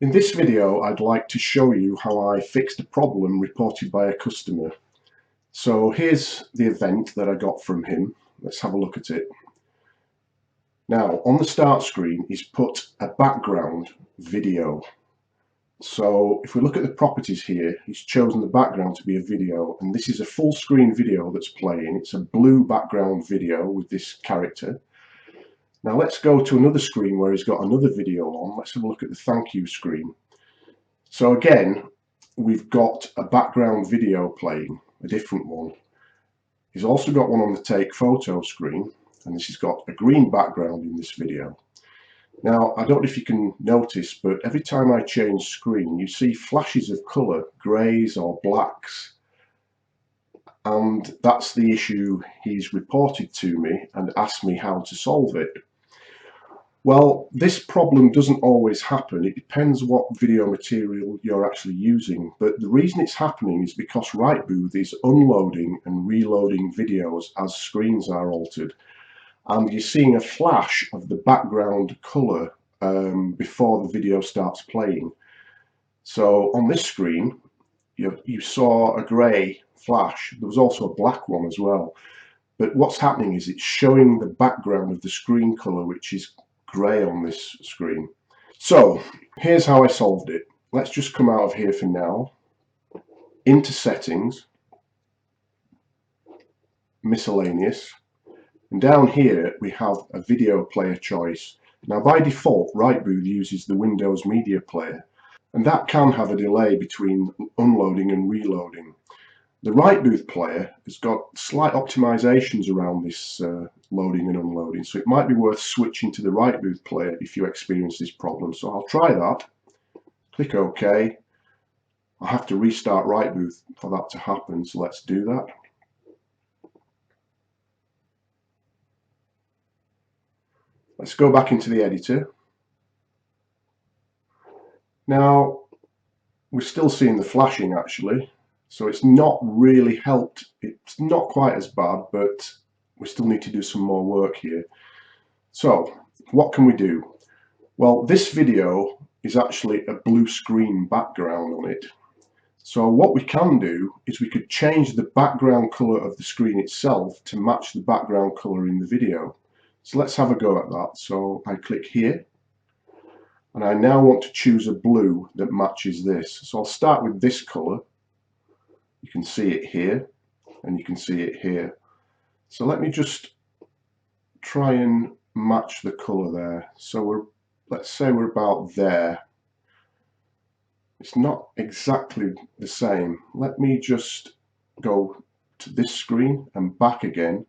In this video, I'd like to show you how I fixed a problem reported by a customer. So here's the event that I got from him. Let's have a look at it. Now, on the start screen, he's put a background video. So if we look at the properties here, he's chosen the background to be a video, and this is a full screen video that's playing. It's a blue background video with this character. Now let's go to another screen where he's got another video on. Let's have a look at the thank you screen. So again, we've got a background video playing, a different one. He's also got one on the take photo screen, and this has got a green background in this video. Now, I don't know if you can notice, but every time I change screen, you see flashes of colour, greys or blacks. And that's the issue he's reported to me and asked me how to solve it. Well, this problem doesn't always happen. It depends what video material you're actually using. But the reason it's happening is because RightBooth is unloading and reloading videos as screens are altered. And you're seeing a flash of the background colour before the video starts playing. So on this screen, you saw a grey flash. There was also a black one as well. But what's happening is it's showing the background of the screen colour, which is grey on this screen. So here's how I solved it. Let's just come out of here for now, into settings, miscellaneous, and down here we have a video player choice. Now by default, RightBooth uses the Windows Media Player, and that can have a delay between unloading and reloading. The RightBooth player has got slight optimizations around this loading and unloading, so it might be worth switching to the RightBooth player if you experience this problem. So I'll try that, click OK. I'll have to restart RightBooth for that to happen, so let's do that. Let's go back into the editor. Now, we're still seeing the flashing actually. So it's not really helped. It's not quite as bad, but we still need to do some more work here. So what can we do? Well, this video is actually a blue screen background on it. So what we can do is we could change the background color of the screen itself to match the background color in the video. So let's have a go at that. So I click here, and I now want to choose a blue that matches this. So I'll start with this color. You can see it here, and you can see it here. So let me just try and match the color there. So let's say we're about there. It's not exactly the same. Let me just go to this screen and back again.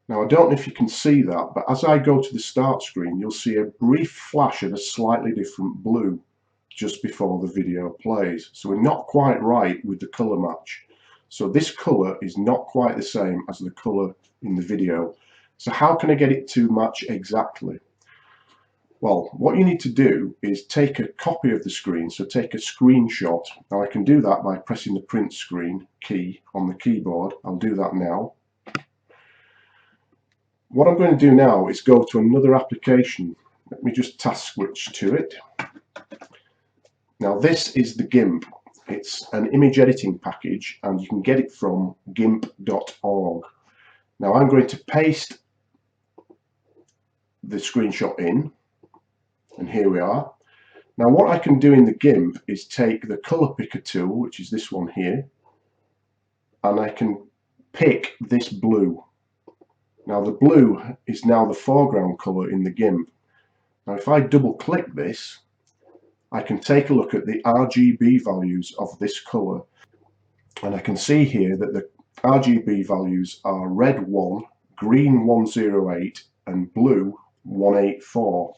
Now I don't know if you can see that, but as I go to the start screen, you'll see a brief flash of a slightly different blue just before the video plays. So we're not quite right with the color match. So this color is not quite the same as the color in the video. So how can I get it to match exactly? Well, what you need to do is take a copy of the screen, so take a screenshot. Now I can do that by pressing the print screen key on the keyboard. I'll do that now. What I'm going to do now is go to another application. Let me just task switch to it. Now this is the GIMP. It's an image editing package, and you can get it from gimp.org. Now I'm going to paste the screenshot in, and here we are. Now what I can do in the GIMP is take the color picker tool, which is this one here, and I can pick this blue. Now the blue is now the foreground color in the GIMP. Now if I double click this, I can take a look at the RGB values of this color, and I can see here that the RGB values are red 1, green 108 and blue 184.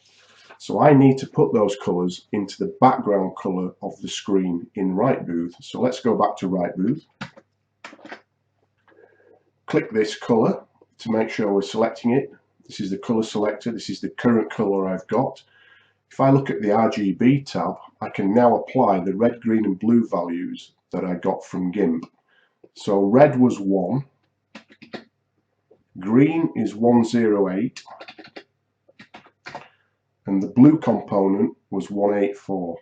So I need to put those colors into the background color of the screen in RightBooth. So let's go back to RightBooth. Click this color to make sure we're selecting it. This is the color selector. This is the current color I've got. If I look at the RGB tab, I can now apply the red, green and blue values that I got from GIMP. So red was 1, green is 108, and the blue component was 184.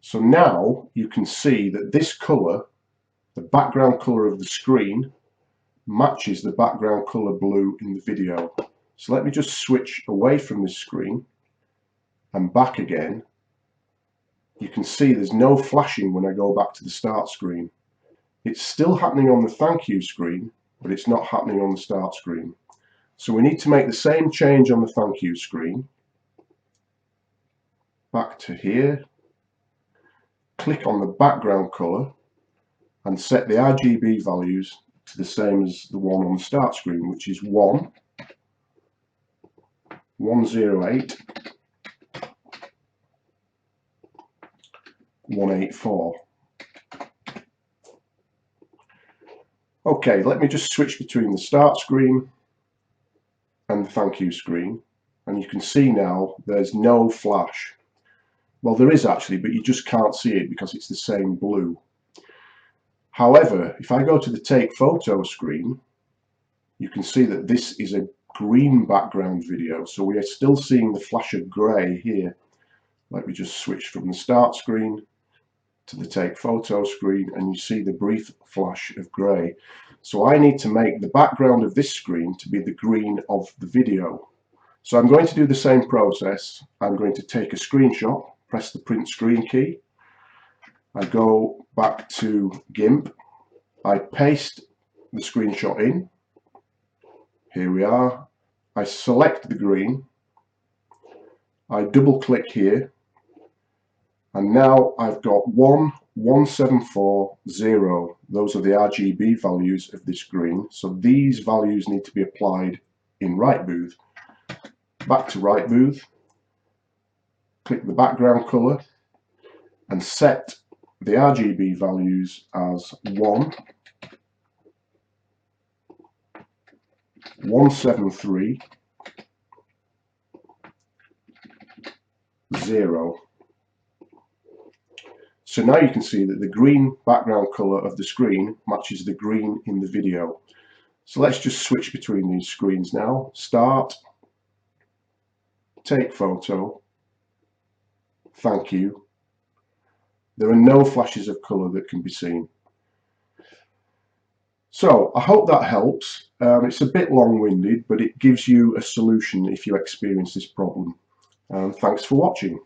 So now you can see that this colour, the background colour of the screen, matches the background colour blue in the video. So let me just switch away from this screen and back again. You can see there's no flashing when I go back to the start screen. It's still happening on the thank you screen, but it's not happening on the start screen. So we need to make the same change on the thank you screen. Back to here, click on the background colour and set the RGB values to the same as the one on the start screen, which is 1, 108, 184. Okay, let me just switch between the start screen and the thank you screen, and you can see now there's no flash. Well, there is actually, but you just can't see it because it's the same blue. However, if I go to the take photo screen, you can see that this is a green background video, so we are still seeing the flash of grey here. Let me just switch from the start screen to the take photo screen, and you see the brief flash of grey. So I need to make the background of this screen to be the green of the video. So I'm going to do the same process. I'm going to take a screenshot, press the print screen key. I go back to GIMP. I paste the screenshot in. Here we are. I select the green. I double click here. And now I've got 11740. Those are the RGB values of this green. So these values need to be applied in RightBooth. Back to RightBooth. Click the background color and set the RGB values as 1, 173, 0. So now you can see that the green background color of the screen matches the green in the video. So let's just switch between these screens now. Start, take photo, thank you. There are no flashes of color that can be seen. So I hope that helps. It's a bit long-winded, but it gives you a solution if you experience this problem. Thanks for watching.